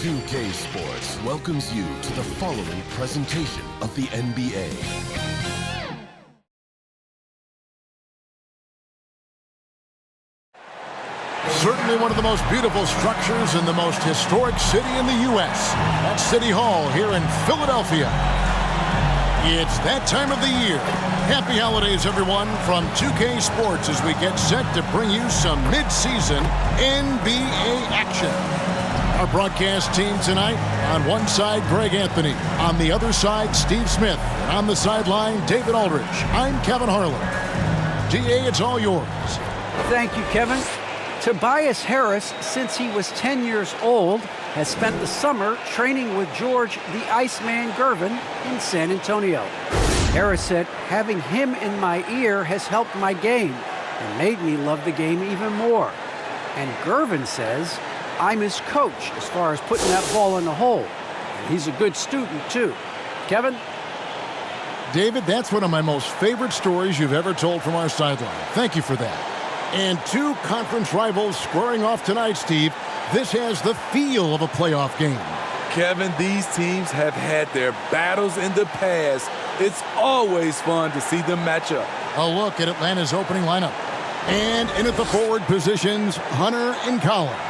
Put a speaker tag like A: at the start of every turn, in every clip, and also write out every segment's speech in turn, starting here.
A: 2K Sports welcomes you to the following presentation of the NBA.
B: Certainly one of the most beautiful structures in the most historic city in the U.S. That's City Hall here in Philadelphia. It's that time of the year. Happy holidays, everyone, from 2K Sports as we get set to bring you some mid-season NBA action. Our broadcast team tonight, on one side, Greg Anthony. On the other side, Steve Smith. And on the sideline, David Aldridge. I'm Kevin Harlan. DA, it's all yours.
C: Thank you, Kevin. Tobias Harris, since he was 10 years old, has spent the summer training with George the Iceman Gervin in San Antonio. Harris said, having him in my ear has helped my game and made me love the game even more. And Gervin says, I'm his coach as far as putting that ball in the hole. And he's a good student, too. Kevin?
B: David, that's one of my most favorite stories you've ever told from our sideline. Thank you for that. And two conference rivals squaring off tonight, Steve. This has the feel of a playoff game.
D: Kevin, these teams have had their battles in the past. It's always fun to see them match up.
B: A look at Atlanta's opening lineup. And in at the forward positions, Hunter and Collins.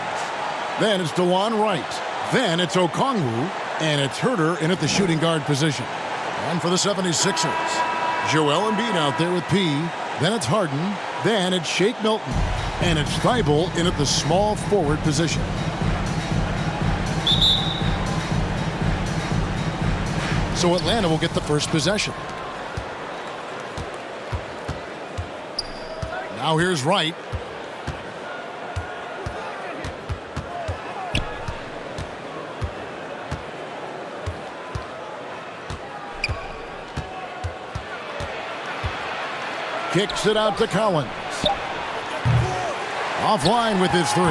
B: Then it's DeLon Wright. Then it's Okongwu. And it's Herter in at the shooting guard position. And for the 76ers, Joel Embiid out there with P. Then it's Harden. Then it's Shake Milton. And it's Thibault in at the small forward position. So Atlanta will get the first possession. Now here's Wright. Kicks it out to Collins. Offline with his three.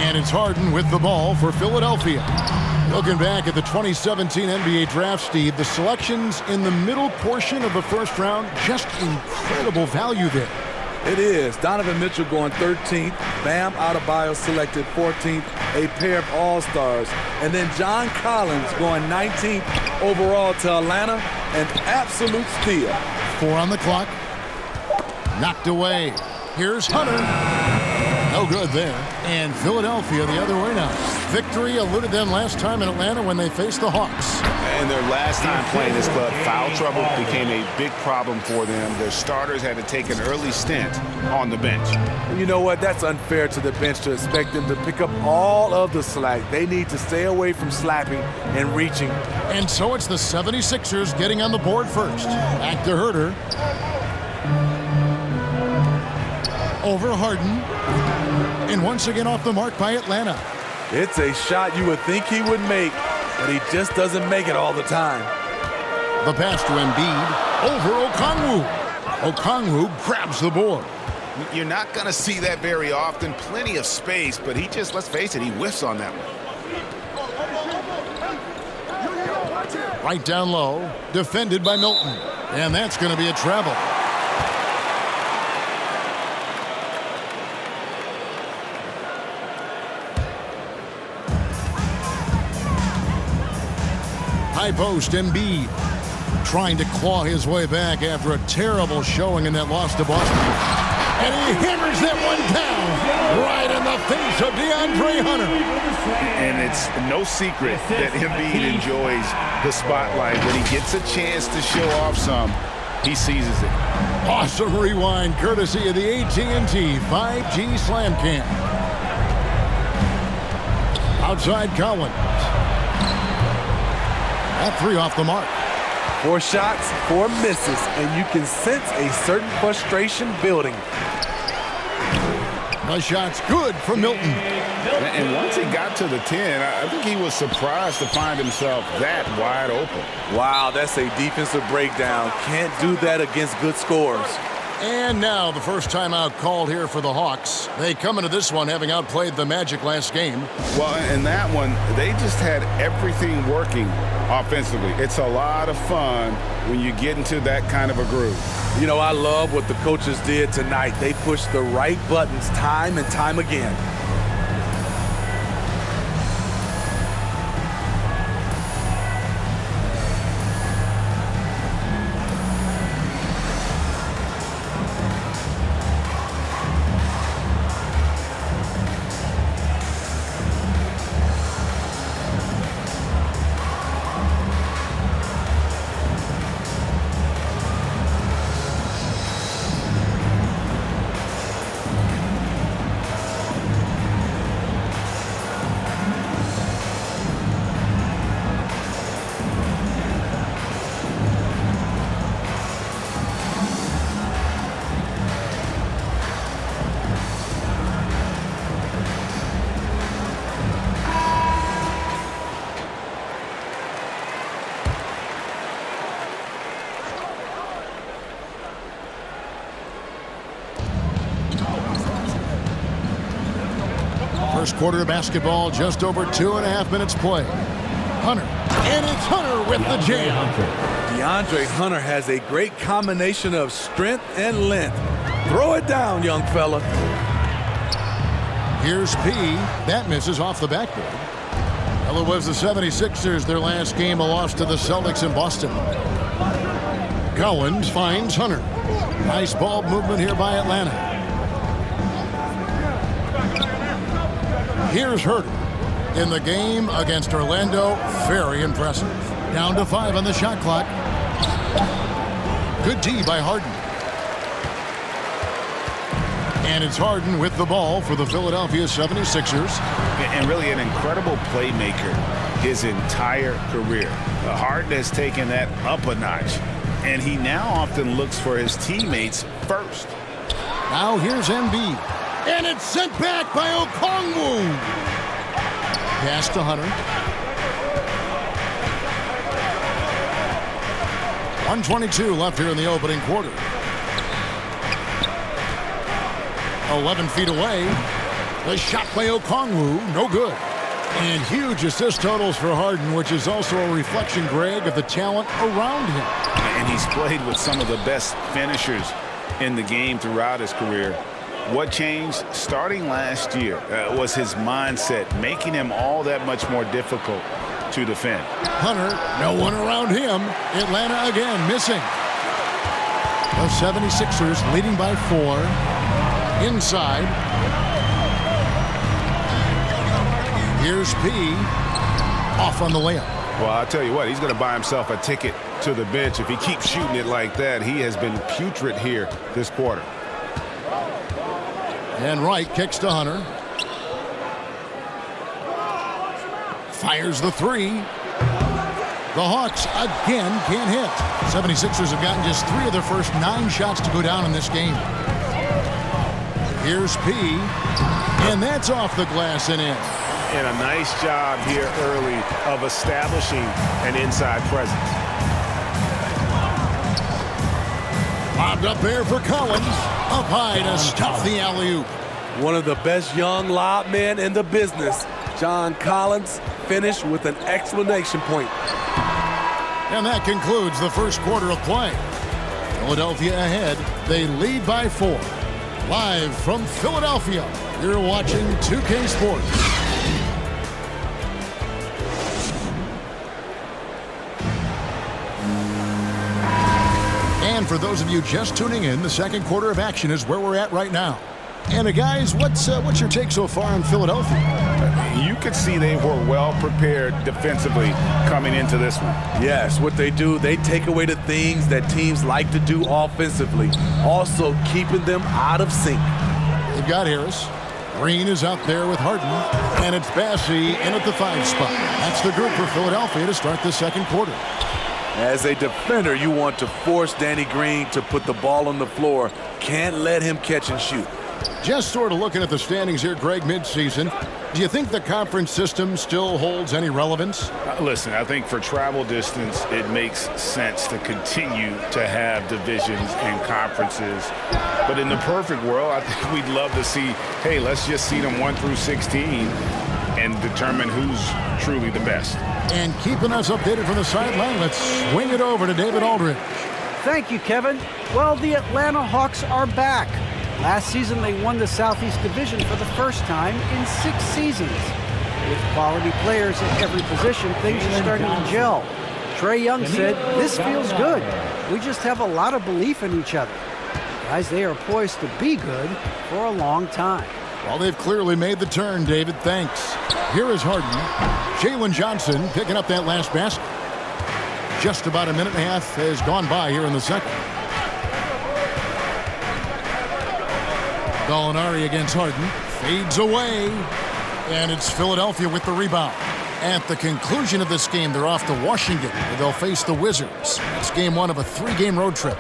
B: And it's Harden with the ball for Philadelphia. Looking back at the 2017 NBA Draft, Steve, the selections in the middle portion of the first round, just incredible value there.
D: It is. Donovan Mitchell going 13th. Bam Adebayo selected 14th. A pair of All-Stars. And then John Collins going 19th overall to Atlanta. An absolute steal.
B: 4 on the clock. Knocked away. Here's Hunter. No good there. And Philadelphia the other way now. Victory eluded them last time in Atlanta when they faced the Hawks.
E: And their last time playing this club, foul trouble became a big problem for them. Their starters had to take an early stint on the bench.
D: You know what? That's unfair to the bench to expect them to pick up all of the slack. They need to stay away from slapping and reaching.
B: And so it's the 76ers getting on the board first. Back to Herter. Over Harden. And once again off the mark by Atlanta.
D: It's a shot you would think he would make, but he just doesn't make it all the time.
B: The pass to Embiid. Over Okongwu. Okongwu grabs the board.
E: You're not going to see that very often. Plenty of space, but he just, let's face it, he whiffs on that one.
B: Right down low. Defended by Milton. And that's going to be a travel. High post, Embiid trying to claw his way back after a terrible showing in that loss to Boston. And he hammers that one down right in the face of DeAndre Hunter.
E: And it's no secret that Embiid enjoys the spotlight. When he gets a chance to show off some, he seizes it.
B: Awesome rewind courtesy of the AT&T 5G Slam Cam. Outside Collins. That three off the mark.
D: 4 shots, 4 misses, and you can sense a certain frustration building.
B: The shot's good for Milton.
E: And once he got to the 10, I think he was surprised to find himself that wide open.
D: Wow, that's a defensive breakdown. Can't do that against good scores.
B: And now the first timeout called here for the Hawks. They come into this one having outplayed the Magic last game.
E: Well, in that one, they just had everything working offensively. It's a lot of fun when you get into that kind of a groove.
D: You know, I love what the coaches did tonight. They pushed the right buttons time and time again.
B: First quarter of basketball, just over 2.5 minutes play. Hunter, and it's Hunter with the jam.
D: DeAndre Hunter has a great combination of strength and length. Throw it down, young fella.
B: Here's P. That misses off the backboard. Well, it was the 76ers, their last game, a loss to the Celtics in Boston. Collins finds Hunter. Nice ball movement here by Atlanta. Here's Herter. In the game against Orlando, very impressive. Down to 5 on the shot clock. Good D by Harden. And it's Harden with the ball for the Philadelphia 76ers.
E: And really an incredible playmaker his entire career. Harden has taken that up a notch, and he now often looks for his teammates first.
B: Now here's Embiid. And it's sent back by Okongwu. Pass to Hunter. 1:22 left here in the opening quarter. 11 feet away. The shot by Okongwu, no good. And huge assist totals for Harden, which is also a reflection, Greg, of the talent around him.
E: And he's played with some of the best finishers in the game throughout his career. What changed starting last year was his mindset, making him all that much more difficult to defend.
B: Hunter, no one around him. Atlanta again missing. The 76ers leading by 4. Inside. Here's P. Off on the layup.
E: Well, I'll tell you what, he's going to buy himself a ticket to the bench. If he keeps shooting it like that, he has been putrid here this quarter.
B: And Wright kicks to Hunter. Fires the 3. The Hawks again can't hit. 76ers have gotten just 3 of their first 9 shots to go down in this game. Here's P. And that's off the glass and in.
E: And a nice job here early of establishing an inside presence.
B: Bobbed up there for Collins. Up high to stuff the alley-oop.
D: One of the best young lob men in the business. John Collins finished with an exclamation point.
B: And that concludes the first quarter of play. Philadelphia ahead. They lead by 4. Live from Philadelphia, you're watching 2K Sports. And for those of you just tuning in, the second quarter of action is where we're at right now. And guys, what's your take so far on Philadelphia?
E: You could see they were well prepared defensively coming into this one.
D: Yes, what they do, they take away the things that teams like to do offensively, also keeping them out of sync.
B: They've got Harris. Green is out there with Harden. And it's Bassey in at the 5 spot. That's the group for Philadelphia to start the second quarter.
D: As a defender, you want to force Danny Green to put the ball on the floor. Can't let him catch and shoot.
B: Just sort of looking at the standings here, Greg, midseason. Do you think the conference system still holds any relevance?
E: Listen, I think for travel distance, it makes sense to continue to have divisions and conferences. But in the perfect world, I think we'd love to see, hey, let's just see them 1 through 16 and determine who's truly the best.
B: And keeping us updated from the sideline, let's swing it over to David Aldridge.
C: Thank you, Kevin. Well, the Atlanta Hawks are back. Last season, they won the Southeast Division for the first time in 6 seasons. With quality players at every position, things are starting to gel. Trae Young said, "This feels good. We just have a lot of belief in each other." Guys, they are poised to be good for a long time.
B: Well, they've clearly made the turn, David. Thanks. Here is Harden. Jalen Johnson picking up that last basket. Just about a minute and a half has gone by here in the second. Gallinari against Harden. Fades away. And it's Philadelphia with the rebound. At the conclusion of this game, they're off to Washington, where they'll face the Wizards. It's game 1 of a 3-game road trip.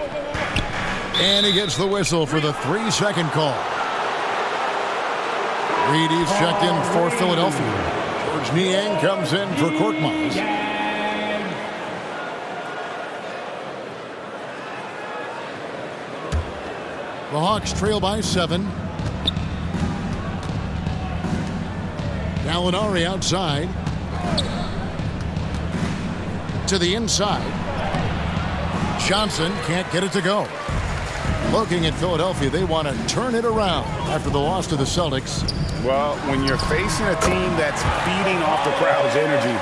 B: And he gets the whistle for the 3-second call. Reedy's checked in for Philadelphia. George Niang comes in for Korkmaz. The Hawks trail by 7. Gallinari outside. To the inside. Johnson can't get it to go. Looking at Philadelphia, they want to turn it around after the loss to the Celtics.
E: Well, when you're facing a team that's feeding off the crowd's energy,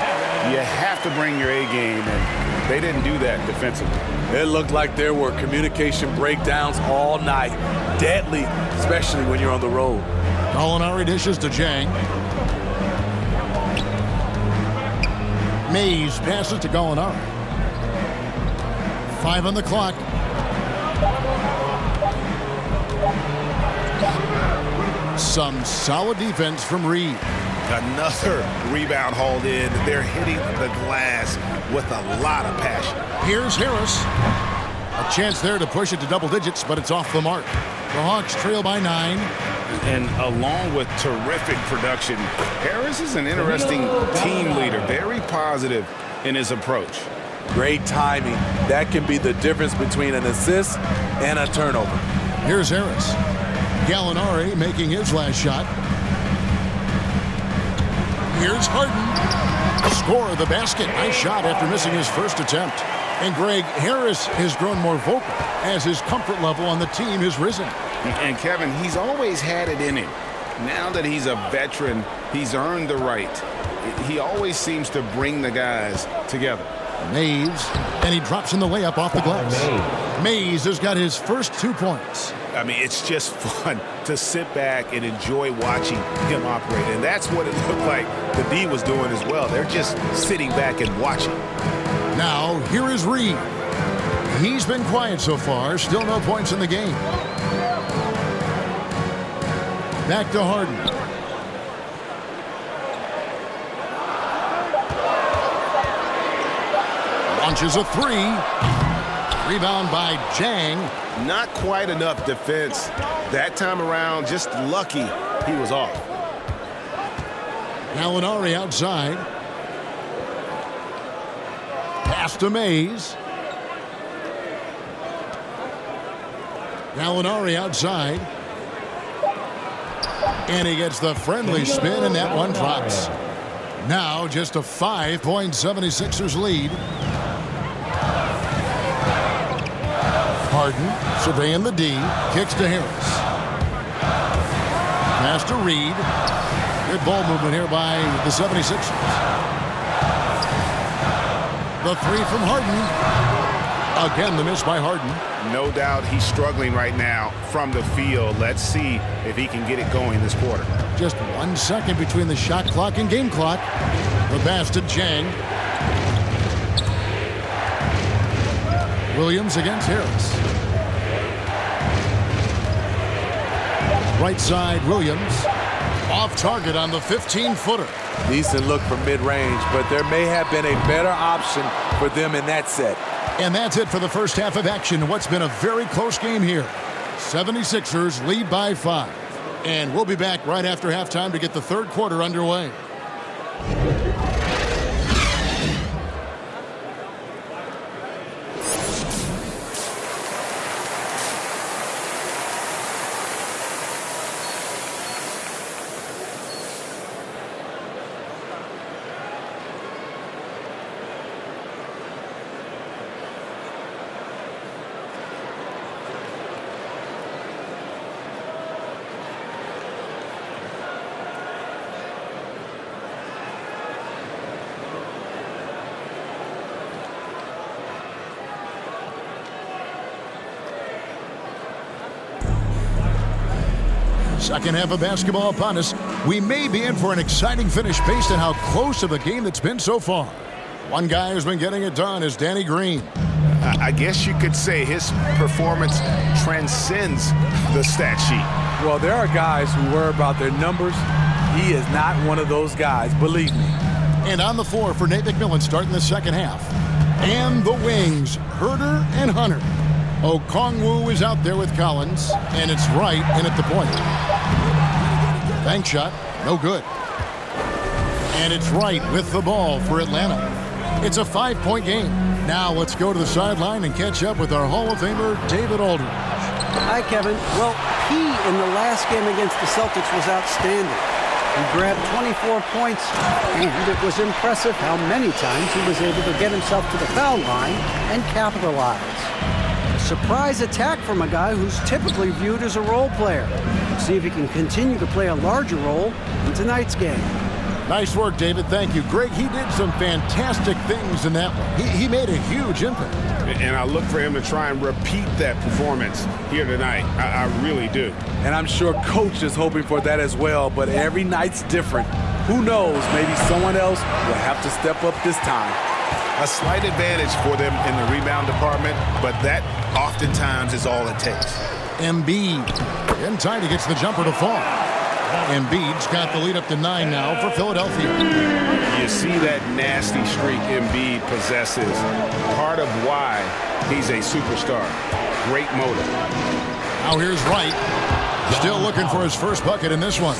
E: you have to bring your A game, and they didn't do that defensively.
D: It looked like there were communication breakdowns all night. Deadly, especially when you're on the road.
B: Gallinari dishes to Jang. Mays passes to Gallinari. 5 on the clock. Some solid defense from Reed.
E: Another rebound hauled in. They're hitting the glass with a lot of passion.
B: Here's Harris. A chance there to push it to double digits, but it's off the mark. The Hawks trail by 9.
E: And along with terrific production, Harris is an interesting team leader. Very positive in his approach.
D: Great timing. That can be the difference between an assist and a turnover.
B: Here's Harris. Gallinari making his last shot. Here's Harden. Score of the basket. Nice shot after missing his first attempt. And Greg, Harris has grown more vocal as his comfort level on the team has risen.
E: And Kevin, he's always had it in him. Now that he's a veteran, he's earned the right. He always seems to bring the guys together.
B: Mays, and he drops in the layup off the glass. Mays has got his first 2 points.
E: I mean, it's just fun to sit back and enjoy watching him operate. And that's what it looked like the D was doing as well. They're just sitting back and watching.
B: Now, here is Reed. He's been quiet so far. Still no points in the game. Back to Harden. Launches a 3. Rebound by Jang.
E: Not quite enough defense that time around. Just lucky he was off.
B: Gallinari outside. Pass to Mays. Gallinari outside. And he gets the friendly spin, and that one drops. Now just a 5-point 76ers lead. Harden surveying the D. Kicks to Harris. Pass to Reed. Good ball movement here by the 76ers. The 3 from Harden. Again, the miss by Harden.
E: No doubt he's struggling right now from the field. Let's see if he can get it going this quarter.
B: Just 1 second between the shot clock and game clock. The pass to Jang. Williams against Harris. Right side, Williams. Off target on the 15-footer.
D: Decent look from mid-range, but there may have been a better option for them in that set.
B: And that's it for the first half of action. What's been a very close game here. 76ers lead by 5. And we'll be back right after halftime to get the third quarter underway. Second half of basketball upon us. We may be in for an exciting finish based on how close of a game that's been so far. One guy who's been getting it done is Danny Green.
E: I guess you could say his performance transcends the stat sheet.
D: Well, there are guys who worry about their numbers. He is not one of those guys, believe me.
B: And on the floor for Nate McMillan starting the second half. And the wings, Herter and Hunter. Okongwu is out there with Collins, and it's right in at the point. Bank shot, no good. And it's right with the ball for Atlanta. It's a 5-point game. Now let's go to the sideline and catch up with our Hall of Famer, David Aldridge.
C: Hi, Kevin. Well, he in the last game against the Celtics was outstanding. He grabbed 24 points, and it was impressive how many times he was able to get himself to the foul line and capitalize. A surprise attack from a guy who's typically viewed as a role player. See if he can continue to play a larger role in tonight's game.
B: Nice work, David. Thank you. Greg, he did some fantastic things in that one. He made a huge impact.
E: And I look for him to try and repeat that performance here tonight. I really do.
D: And I'm sure Coach is hoping for that as well, but every night's different. Who knows, maybe someone else will have to step up this time.
E: A slight advantage for them in the rebound department, but that oftentimes is all it takes.
B: Embiid in time, he gets the jumper to fall. Embiid's got the lead up to 9 now for Philadelphia.
E: You see that nasty streak Embiid possesses. Part of why he's a superstar. Great motor.
B: Now here's Wright. Still looking for his first bucket in this one.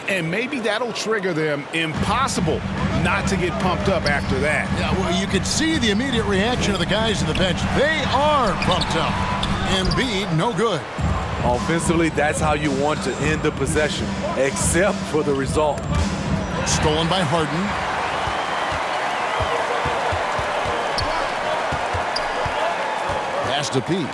E: And maybe that'll trigger them. Impossible not to get pumped up after that.
B: Yeah, well, you could see the immediate reaction of the guys on the bench. They are pumped up. Embiid, no good.
D: Offensively, that's how you want to end the possession, except for the result.
B: Stolen by Harden. Pass to Pete.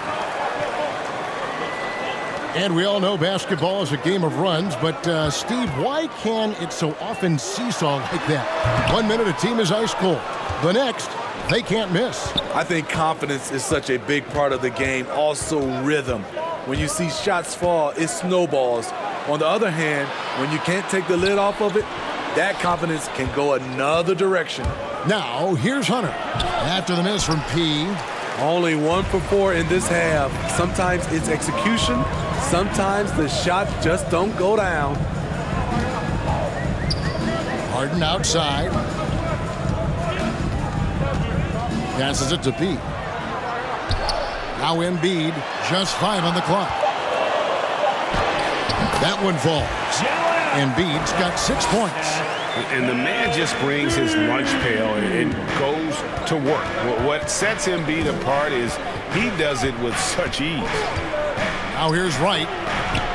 B: And we all know basketball is a game of runs, but Steve, why can it so often seesaw like that? 1 minute a team is ice cold. The next, they can't miss.
D: I think confidence is such a big part of the game, also rhythm. When you see shots fall, it snowballs. On the other hand, when you can't take the lid off of it, that confidence can go another direction.
B: Now, here's Hunter. After the miss from P.
D: Only 1 for 4 in this half. Sometimes it's execution. Sometimes the shots just don't go down.
B: Harden outside. Passes it to P. Now Embiid, just 5 on the clock. That one falls. Embiid's got 6 points.
E: And the man just brings his lunch pail and goes to work. What sets Embiid apart is he does it with such ease.
B: Now here's Wright.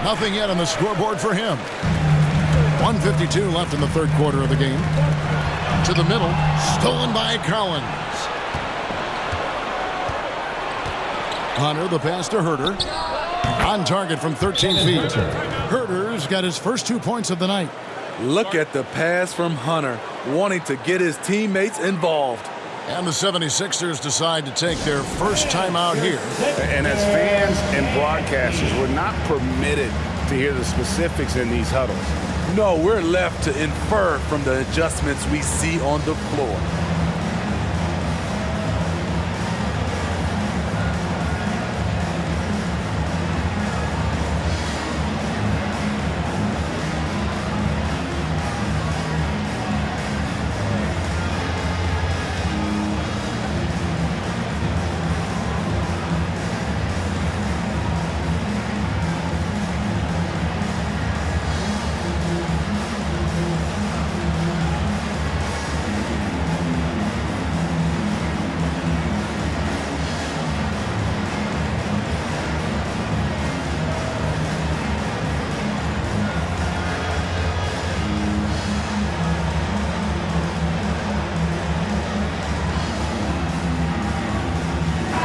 B: Nothing yet on the scoreboard for him. 1:52 left in the third quarter of the game. To the middle, stolen by Collins. Hunter, the pass to Herter. On target from 13 feet. Herter's got his first 2 points of the night.
D: Look at the pass from Hunter, wanting to get his teammates involved.
B: And the 76ers decide to take their first time out here.
E: And as fans and broadcasters, we're not permitted to hear the specifics in these huddles.
D: No, we're left to infer from the adjustments we see on the floor.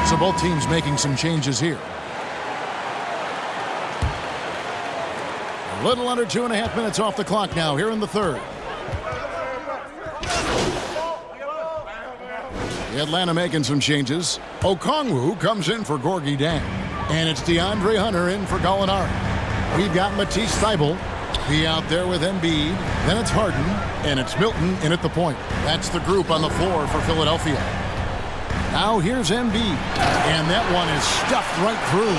B: So both teams making some changes here. A little under 2.5 minutes off the clock now here in the third. Atlanta making some changes. Okongwu comes in for Gorgie Dang. And it's DeAndre Hunter in for Gallinari. We've got Matisse Thybulle. He out there with Embiid. Then it's Harden. And it's Milton in at the point. That's the group on the floor for Philadelphia. Now here's Embiid. And that one is stuffed right through.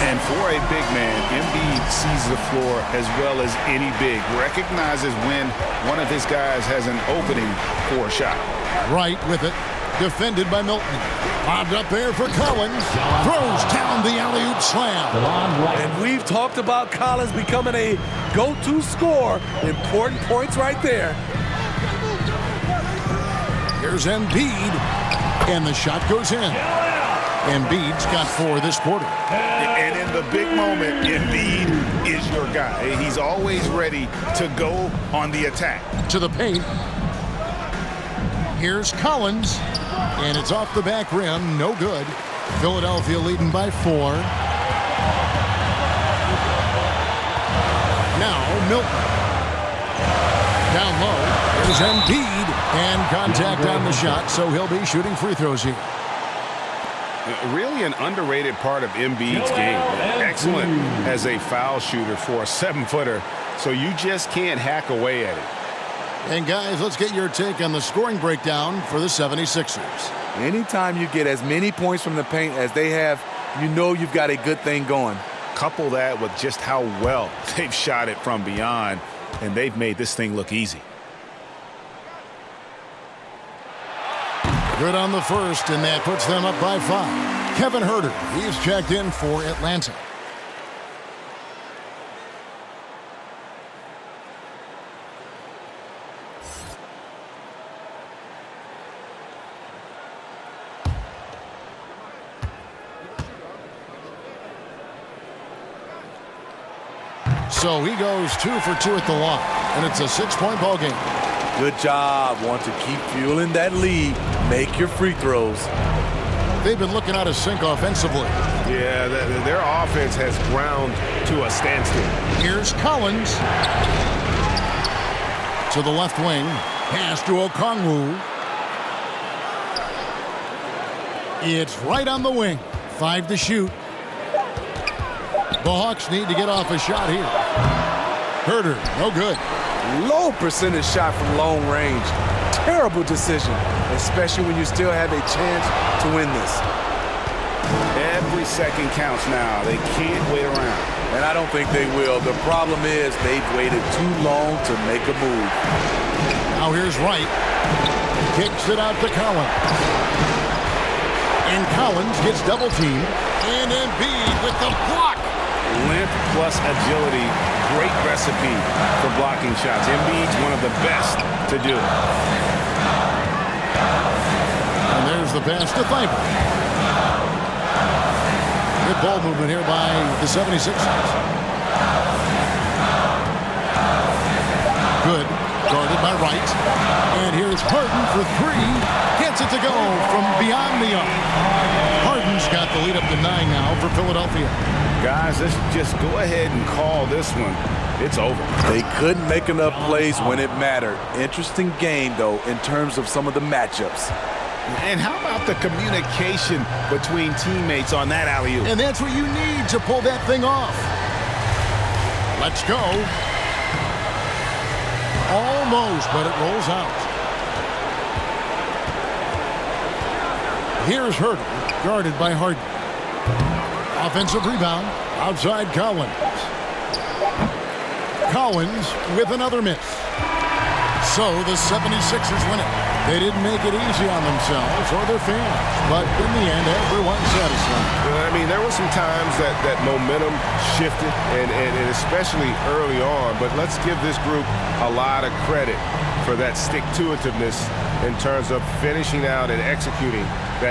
E: And for a big man, Embiid sees the floor as well as any big. Recognizes when one of his guys has an opening for a shot.
B: Right with it. Defended by Milton. Lobbed up there for Collins. Throws down the alley-oop slam.
D: And we've talked about Collins becoming a go-to scorer. Important points right there.
B: Here's Embiid. And the shot goes in. Embiid's got 4 this quarter.
E: And in the big moment, Embiid is your guy. He's always ready to go on the attack.
B: To the paint. Here's Collins. And it's off the back rim. No good. Philadelphia leading by 4. Now Milton. Down low. There's Embiid. And contact on the shot, so he'll be shooting free throws here.
E: Really an underrated part of Embiid's game. Excellent as a foul shooter for a 7-footer, so you just can't hack away at it.
B: And guys, let's get your take on the scoring breakdown for the 76ers.
D: Anytime you get as many points from the paint as they have, you know you've got a good thing going.
E: Couple that with just how well they've shot it from beyond, and they've made this thing look easy.
B: Good on the first, and that puts them up by 5. Kevin Huerter, he's checked in for Atlanta. So he goes 2 for 2 at the line, and it's a 6-point ball game.
D: Good job. Want to keep fueling that lead. Make your free throws.
B: They've been looking out of sync offensively.
E: Yeah, their offense has ground to a standstill.
B: Here's Collins. To the left wing. Pass to Okongwu. It's right on the wing. 5 to shoot. The Hawks need to get off a shot here. Huerter, no good.
D: Low percentage shot from long range. Terrible decision, especially when you still have a chance to win this.
E: Every second counts now. They can't wait around.
D: And I don't think they will. The problem is they've waited too long to make a move.
B: Now here's Wright. Kicks it out to Collins. And Collins gets double teamed. And Embiid with the block.
E: Length plus agility, great recipe for blocking shots. Embiid's one of the best to do it.
B: And there's the pass to Thybulle. Good ball movement here by the 76ers. Good. Guarded by Wright. And here's Harden for 3. Gets it to go from beyond the arc. Harden's got the lead up to 9 now for Philadelphia.
E: Guys, let's just go ahead and call this one. It's over.
D: They couldn't make enough plays when it mattered. Interesting game, though, in terms of some of the matchups.
E: And how about the communication between teammates on that alley-oop?
B: And that's what you need to pull that thing off. Let's go. Almost, but it rolls out. Here's Huerter, guarded by Harden. Offensive rebound, outside Collins. Collins with another miss. So the 76ers win it. They didn't make it easy on themselves or their fans, but in the end, everyone's satisfied.
E: I mean, there were some times that momentum shifted, and especially early on, but let's give this group a lot of credit for that stick-to-itiveness in terms of finishing out and executing that